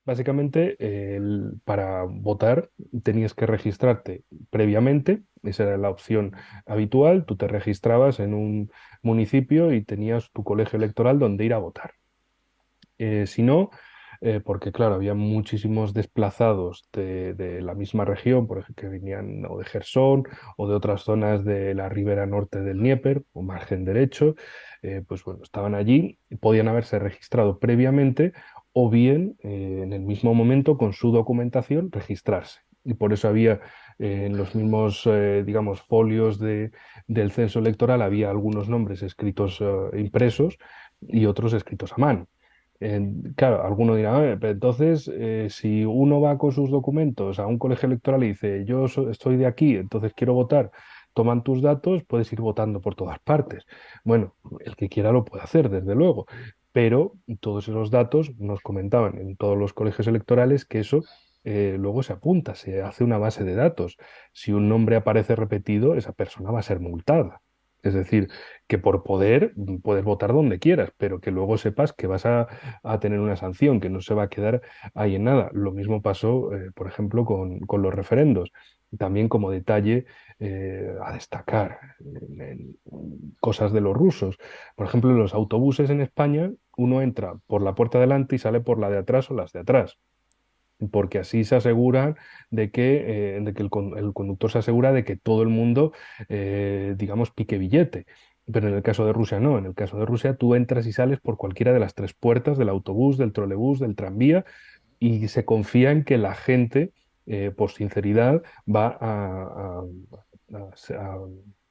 Básicamente, para votar tenías que registrarte previamente, esa era la opción habitual, tú te registrabas en un municipio y tenías tu colegio electoral donde ir a votar. Si no, porque claro, había muchísimos desplazados de la misma región, por ejemplo, que venían o de Jersón o de otras zonas de la ribera norte del Dnieper o margen derecho, pues bueno, estaban allí y podían haberse registrado previamente o bien en el mismo momento con su documentación registrarse. Y por eso había en los mismos, digamos, folios del censo electoral, había algunos nombres escritos, impresos y otros escritos a mano. Claro, alguno dirá: Pero entonces, si uno va con sus documentos a un colegio electoral y dice, estoy de aquí, entonces quiero votar, toman tus datos, puedes ir votando por todas partes. Bueno, el que quiera lo puede hacer, desde luego, pero todos esos datos nos comentaban en todos los colegios electorales que eso luego se apunta, se hace una base de datos. Si un nombre aparece repetido, esa persona va a ser multada. Es decir, que por poder puedes votar donde quieras, pero que luego sepas que vas a tener una sanción, que no se va a quedar ahí en nada. Lo mismo pasó, por ejemplo, con los referendos. También como detalle a destacar cosas de los rusos. Por ejemplo, en los autobuses en España, uno entra por la puerta de delante y sale por la de atrás o las de atrás, porque así se aseguran de que el conductor se asegura de que todo el mundo, digamos, pique billete. Pero en el caso de Rusia no, en el caso de Rusia tú entras y sales por cualquiera de las tres puertas del autobús, del trolebús, del tranvía, y se confía en que la gente, por sinceridad, va a-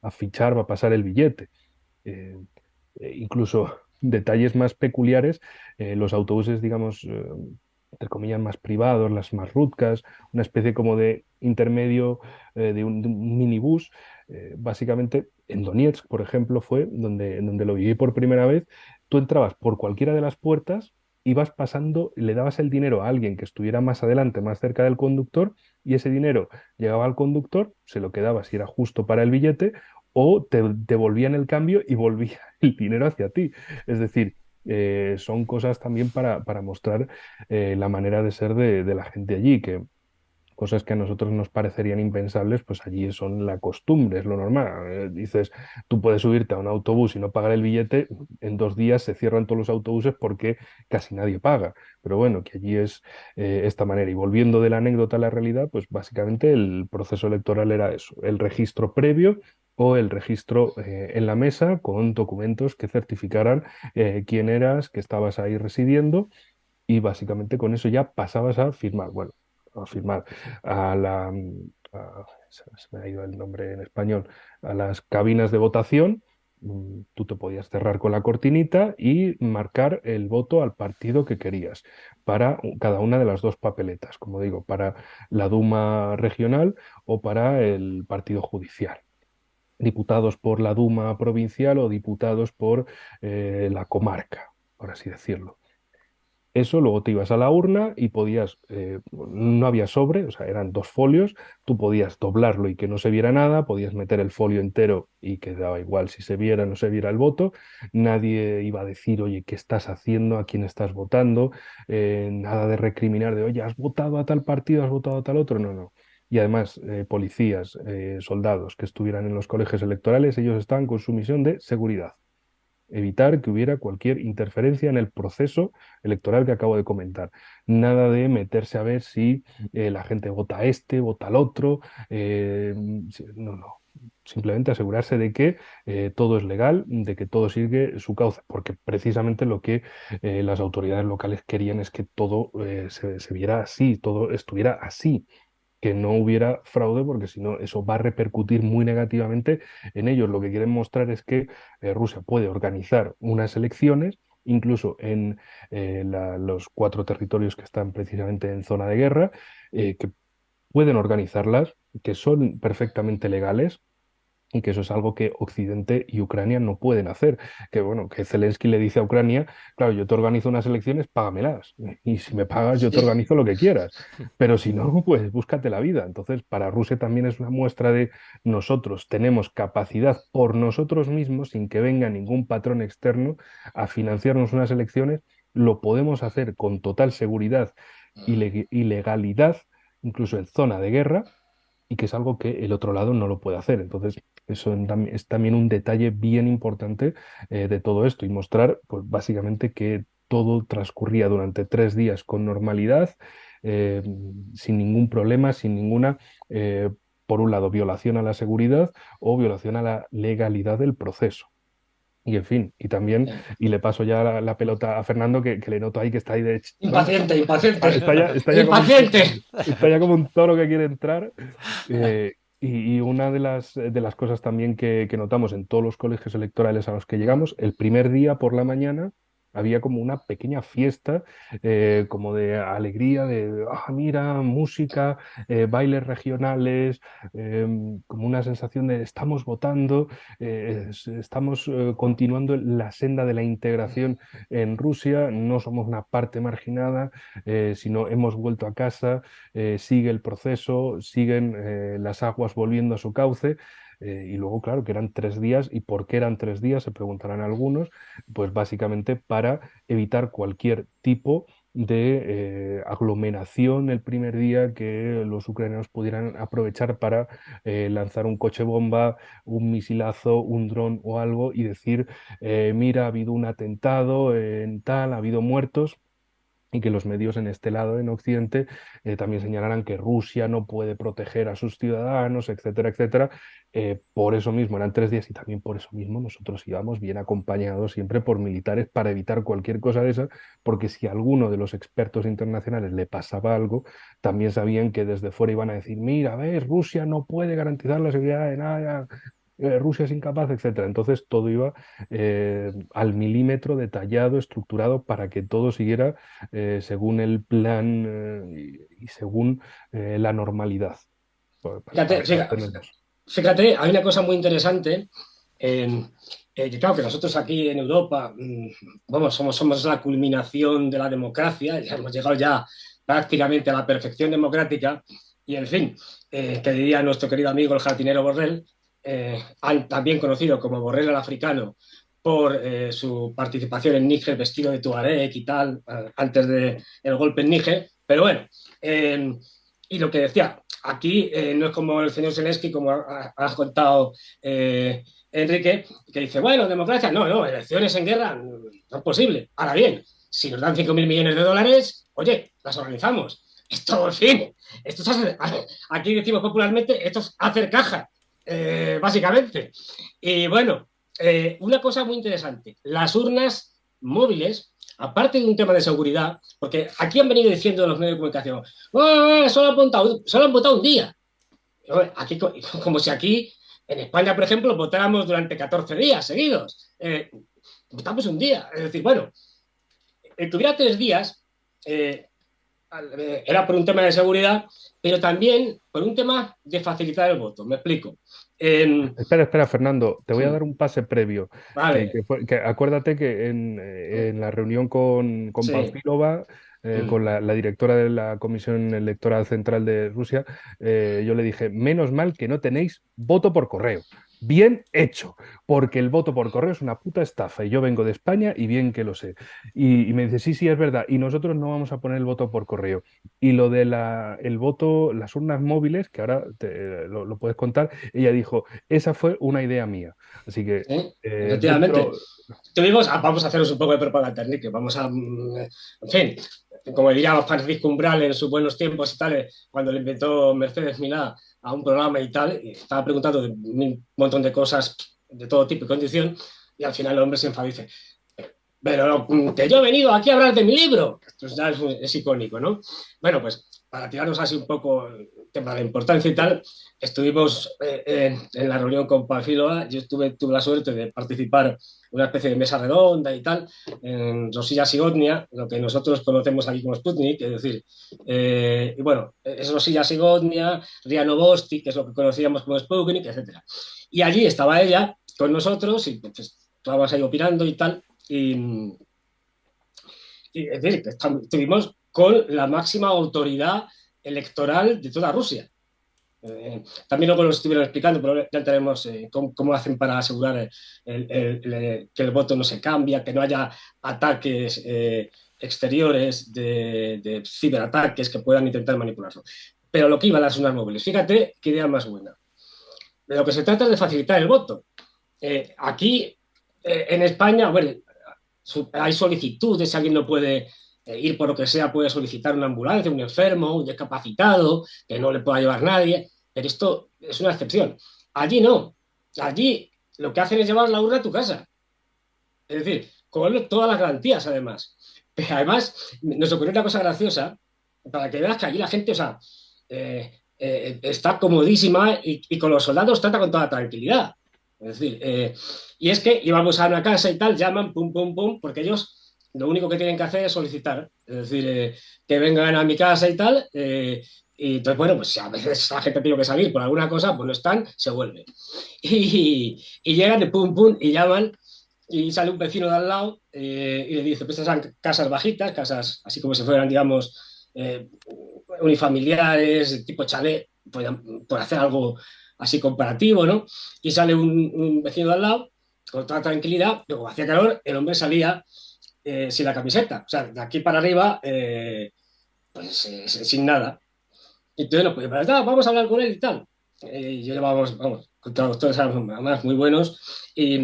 a fichar, va a pasar el billete. Eh, Incluso detalles más peculiares, los autobuses, digamos, entre comillas, más privados, las marrutcas, una especie como de intermedio, de un minibús. Básicamente, en Donetsk, por ejemplo, fue donde lo viví por primera vez. Tú entrabas por cualquiera de las puertas, ibas pasando, le dabas el dinero a alguien que estuviera más adelante, más cerca del conductor, y ese dinero llegaba al conductor, se lo quedaba si era justo para el billete, o te devolvían el cambio y volvía el dinero hacia ti. Es decir, son cosas también para mostrar la manera de ser de la gente allí, que cosas que a nosotros nos parecerían impensables, pues allí son la costumbre, es lo normal. Dices, tú puedes subirte a un autobús y no pagar el billete, en 2 días se cierran todos los autobuses porque casi nadie paga. Pero bueno, que allí es esta manera. Y volviendo de la anécdota a la realidad, pues básicamente el proceso electoral era eso, el registro previo o el registro en la mesa con documentos que certificaran quién eras, que estabas ahí residiendo, y básicamente con eso ya pasabas a firmar. Bueno, a firmar a la... se me ha ido el nombre en español, a las cabinas de votación. Tú te podías cerrar con la cortinita y marcar el voto al partido que querías para cada una de las dos papeletas, como digo, para la Duma regional o para el partido judicial. Diputados por la Duma provincial o diputados por la comarca, por así decirlo. Eso, luego te ibas a la urna y podías, no había sobre, o sea, eran dos folios, tú podías doblarlo y que no se viera nada, podías meter el folio entero y que daba igual si se viera o no se viera el voto, nadie iba a decir, oye, ¿qué estás haciendo? ¿A quién estás votando? Nada de recriminar de, oye, ¿has votado a tal partido? ¿Has votado a tal otro? No, no. Y además, policías, soldados que estuvieran en los colegios electorales, ellos estaban con su misión de seguridad, evitar que hubiera cualquier interferencia en el proceso electoral que acabo de comentar. Nada de meterse a ver si la gente vota a este, vota al otro. No, no. Simplemente asegurarse de que todo es legal, de que todo sigue su cauce, porque precisamente lo que las autoridades locales querían es que todo se viera así, todo estuviera así, que no hubiera fraude, porque si no, eso va a repercutir muy negativamente en ellos. Lo que quieren mostrar es que Rusia puede organizar unas elecciones, incluso en los 4 territorios que están precisamente en zona de guerra, que pueden organizarlas, que son perfectamente legales, y que eso es algo que Occidente y Ucrania no pueden hacer. Que bueno, que Zelensky le dice a Ucrania, claro, yo te organizo unas elecciones, págamelas. Y si me pagas, yo te Sí. organizo lo que quieras. Pero si no, pues búscate la vida. Entonces, para Rusia también es una muestra de nosotros tenemos capacidad por nosotros mismos, sin que venga ningún patrón externo, a financiarnos unas elecciones. Lo podemos hacer con total seguridad, ilegalidad, incluso en zona de guerra, y que es algo que el otro lado no lo puede hacer. Entonces, eso es también un detalle bien importante de todo esto y mostrar, pues básicamente que todo transcurría durante 3 días con normalidad, eh, sin ningún problema, sin ninguna, eh, por un lado, violación a la seguridad o violación a la legalidad del proceso. Y en fin, y también, y le paso ya la pelota a Fernando, que le noto ahí que está ahí de... Vamos, Impaciente, impaciente, está ya como impaciente. está ya como un toro que quiere entrar. Y una de las cosas también que notamos en todos los colegios electorales a los que llegamos, el primer día por la mañana había como una pequeña fiesta, como de alegría, de, mira, música, bailes regionales, como una sensación de estamos votando, estamos continuando la senda de la integración en Rusia, no somos una parte marginada, sino hemos vuelto a casa, sigue el proceso, siguen las aguas volviendo a su cauce. Y luego, claro, que eran 3 días. ¿Y por qué eran 3 días? Se preguntarán algunos. Pues básicamente para evitar cualquier tipo de aglomeración el primer día, que los ucranianos pudieran aprovechar para lanzar un coche bomba, un misilazo, un dron o algo y decir, mira, ha habido un atentado en tal, ha habido muertos, y que los medios en este lado, en Occidente, también señalaran que Rusia no puede proteger a sus ciudadanos, etcétera, etcétera. Por eso mismo eran 3 días y también por eso mismo nosotros íbamos bien acompañados siempre por militares para evitar cualquier cosa de esa, porque si a alguno de los expertos internacionales le pasaba algo, también sabían que desde fuera iban a decir, mira, ves, Rusia no puede garantizar la seguridad de nada, Rusia es incapaz, etcétera. Entonces todo iba al milímetro, detallado, estructurado para que todo siguiera según el plan y según la normalidad, para Fíjate, que nos entendamos. fíjate, hay una cosa muy interesante. eh, que claro, que nosotros aquí en Europa, vamos, somos la culminación de la democracia, ya hemos llegado ya prácticamente a la perfección democrática, y en fin, que diría nuestro querido amigo el jardinero Borrell, también conocido como Borrell el africano, por su participación en Níger vestido de tuareg y tal, antes del golpe en Níger, pero bueno, eh, y lo que decía, aquí no es como el señor Zelensky, como has contado, Enrique, que dice, bueno, democracia, no, no, elecciones en guerra, no es posible. Ahora bien, si nos dan 5.000 millones de dólares, oye, las organizamos. Esto, en fin, esto es aquí decimos popularmente, esto es hacer caja, básicamente. Y bueno, una cosa muy interesante, las urnas móviles, aparte de un tema de seguridad, porque aquí han venido diciendo los medios de comunicación, oh, solo han votado un día. Aquí, como si aquí, en España, por ejemplo, votáramos durante 14 días seguidos. Votamos un día. Es decir, bueno, tuviera 3 días, eh, era por un tema de seguridad, pero también por un tema de facilitar el voto. Me explico. Eh, Espera, espera, Fernando, te voy a dar un pase previo. vale, Que acuérdate que en la reunión con sí. Pavlova, con la directora de la Comisión Electoral Central de Rusia, yo le dije, menos mal que no tenéis voto por correo. Bien hecho, porque el voto por correo es una puta estafa y yo vengo de España y bien que lo sé. Y me dice, sí, sí, es verdad, y nosotros no vamos a poner el voto por correo. Y lo de el voto, las urnas móviles, que ahora lo puedes contar, ella dijo, esa fue una idea mía. Así que Sí, efectivamente. dentro... Vamos a haceros un poco de propaganda, Enrique, vamos a, en fin, como diría Francisco Umbral en sus buenos tiempos y tal, cuando le inventó Mercedes Milá a un programa y tal, y estaba preguntando de un montón de cosas de todo tipo y condición, y al final el hombre se enfadó y dice, pero que yo he venido aquí a hablar de mi libro. Esto ya es icónico, ¿no? Bueno, pues para tirarnos así un poco el tema de importancia y tal, estuvimos en la reunión con Panfiloa. Tuve la suerte de participar en una especie de mesa redonda y tal, en Rosilla Sigotnia, lo que nosotros conocemos aquí como Sputnik, es decir, y bueno, es Rosilla Sigotnia, Ria Novosti, que es lo que conocíamos como Sputnik, etcétera. Y allí estaba ella con nosotros y pues estábamos ahí opinando y tal. Y es decir, que estuvimos con la máxima autoridad electoral de toda Rusia. También luego lo estuvieron explicando, pero ya tenemos cómo hacen para asegurar que el voto no se cambia, que no haya ataques exteriores de ciberataques que puedan intentar manipularlo. Pero lo que iba a las urnas móviles, fíjate qué idea más buena. De lo que se trata es de facilitar el voto. Aquí, en España, bueno, hay solicitudes, si alguien no puede ir por lo que sea, puede solicitar una ambulancia, un enfermo, un discapacitado, que no le pueda llevar nadie, pero esto es una excepción. Allí no. Allí lo que hacen es llevar la urna a tu casa. Es decir, con todas las garantías, además. Pero además, nos ocurrió una cosa graciosa, para que veas que allí la gente, o sea, está comodísima y con los soldados trata con toda tranquilidad. Es decir, y es que íbamos a una casa y tal, llaman, pum, pum, pum, porque ellos lo único que tienen que hacer es solicitar. Es decir, que vengan a mi casa y tal. Y entonces, bueno, pues si a veces la gente tiene que salir por alguna cosa, pues no están, se vuelven. Y llegan de pum, pum, y llaman y sale un vecino de al lado y le dice, pues estas son casas bajitas, casas así como si fueran, digamos, unifamiliares, tipo chalet, por hacer algo así comparativo, ¿no? Y sale un vecino de al lado con toda tranquilidad, luego hacía calor, el hombre salía sin la camiseta, o sea, de aquí para arriba, pues sin nada. Entonces, no, pues, vamos a hablar con él y tal. Yo llevábamos, vamos, con traductores además muy buenos y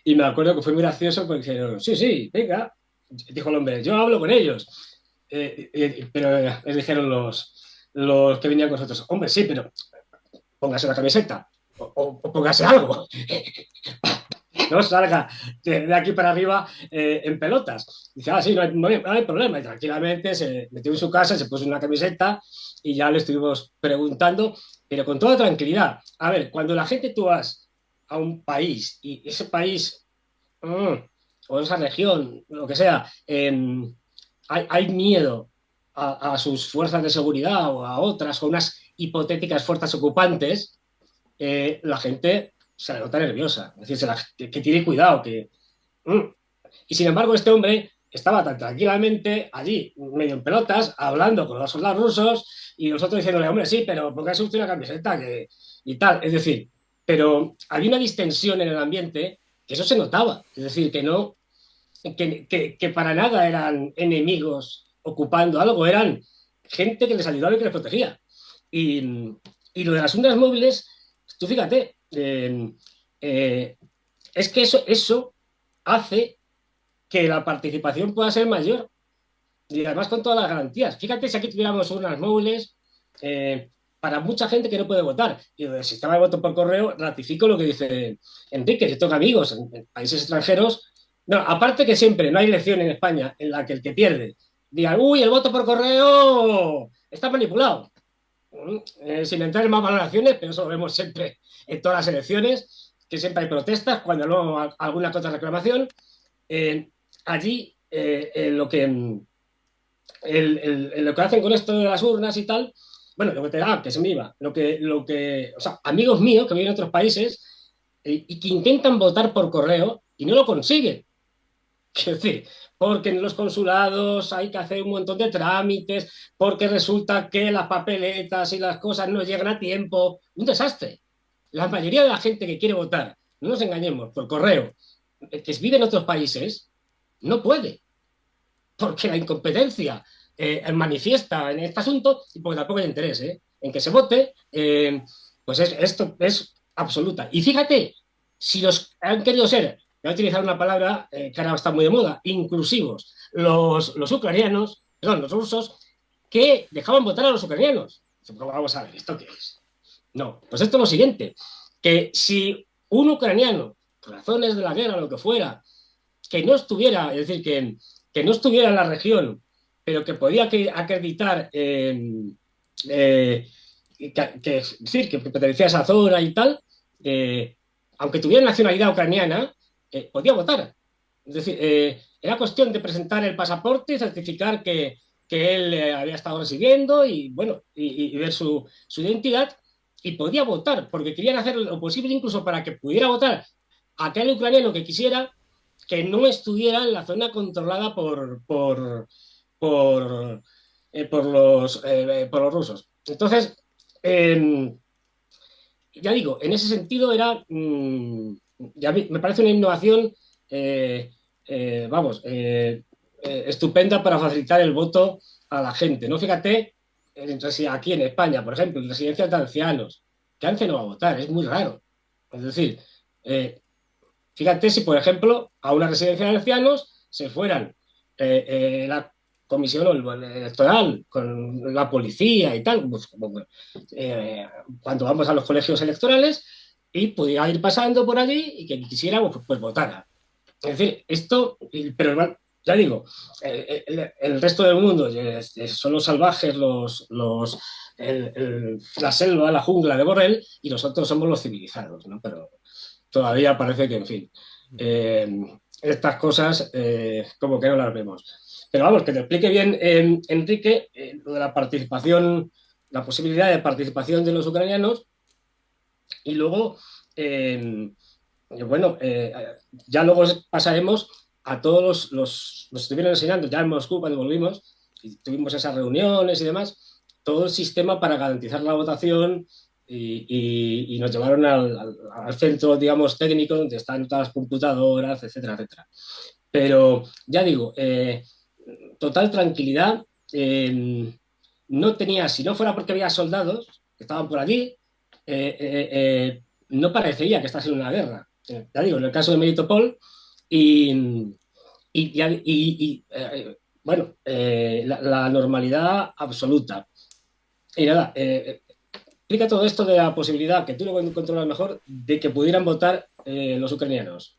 me acuerdo que fue muy gracioso porque dijeron, sí, sí, venga, dijo el hombre, yo hablo con ellos. Pero les dijeron los que venían con nosotros, hombre, sí, pero póngase una camiseta o póngase algo. No salga de aquí para arriba en pelotas. Dice, sí, no hay problema. Y tranquilamente se metió en su casa, se puso una camiseta y ya le estuvimos preguntando, pero con toda tranquilidad. A ver, cuando la gente tú vas a un país y ese país o esa región, lo que sea, hay miedo a sus fuerzas de seguridad o a otras, o unas hipotéticas fuerzas ocupantes, la gente se la nota nerviosa, es decir, que tiene cuidado, mm. Y sin embargo este hombre estaba tan tranquilamente allí, medio en pelotas, hablando con los soldados rusos y nosotros diciéndole, hombre, sí, pero póngase usted una camiseta y tal, es decir, pero había una distensión en el ambiente que eso se notaba, es decir, que no, que para nada eran enemigos ocupando algo, eran gente que les ayudaba y que les protegía. Y, y lo de las ondas móviles, tú fíjate, eh, es que eso hace que la participación pueda ser mayor y además con todas las garantías. Fíjate si aquí tuviéramos unas móviles para mucha gente que no puede votar. Y el sistema de voto por correo ratifico lo que dice Enrique. Yo tengo amigos en países extranjeros. No, aparte que siempre no hay elección en España en la que el que pierde diga, uy, el voto por correo está manipulado. Sin entrar en más valoraciones, pero eso lo vemos siempre en todas las elecciones, que siempre hay protestas, cuando no alguna otra reclamación. Allí lo que hacen con esto de las urnas y tal, bueno, que se me iba, o sea, amigos míos que viven en otros países y que intentan votar por correo y no lo consiguen. Quiero decir, porque en los consulados hay que hacer un montón de trámites, porque resulta que las papeletas y las cosas no llegan a tiempo. Un desastre. La mayoría de la gente que quiere votar, no nos engañemos, por correo, que vive en otros países, no puede, porque la incompetencia manifiesta en este asunto y porque tampoco hay interés en que se vote, pues esto es absoluta. Y fíjate, si los han querido ser, voy a utilizar una palabra que ahora está muy de moda, inclusivos, los ucranianos, perdón, los rusos, que dejaban votar a los ucranianos. Vamos a ver, ¿esto qué es? No, pues esto es lo siguiente, que si un ucraniano, por razones de la guerra, lo que fuera, que no estuviera, es decir, que no estuviera en la región, pero que podía acreditar decir, que pertenecía a esa zona y tal, aunque tuviera nacionalidad ucraniana, podía votar. Es decir, era cuestión de presentar el pasaporte y certificar que él había estado residiendo y, bueno, y ver su identidad y podía votar, porque querían hacer lo posible incluso para que pudiera votar aquel ucraniano que quisiera que no estuviera en la zona controlada por los rusos. Entonces, eh, ya digo, en ese sentido era, ya me parece una innovación, vamos, estupenda para facilitar el voto a la gente. ¿No? Fíjate, aquí en España, por ejemplo, en residencias de ancianos, que ANCE no va a votar, es muy raro. Es decir, eh, fíjate si, por ejemplo, a una residencia de ancianos se fueran la comisión electoral con la policía y tal, pues, cuando vamos a los colegios electorales y pudiera ir pasando por allí y que quisiera, pues votara. Es decir, esto, pero ya digo, el resto del mundo son los salvajes, la selva, la jungla de Borrell, y nosotros somos los civilizados, ¿no? Pero todavía parece que, en fin, eh, estas cosas como que no las vemos. Pero vamos, que te explique bien, Enrique, lo de la participación, la posibilidad de participación de los ucranianos y luego, bueno, ya luego pasaremos a todos nos estuvieron enseñando ya en Moscú cuando volvimos y tuvimos esas reuniones y demás, todo el sistema para garantizar la votación y nos llevaron al centro, digamos, técnico donde están todas las computadoras, etcétera, etcétera. Pero ya digo, total tranquilidad. No tenía, si no fuera porque había soldados que estaban por allí, no parecería que estás en una guerra. Ya digo, en el caso de Melitopol, y, bueno, la normalidad absoluta. Y nada, explica todo esto de la posibilidad, que tú lo controlas mejor, de que pudieran votar los ucranianos.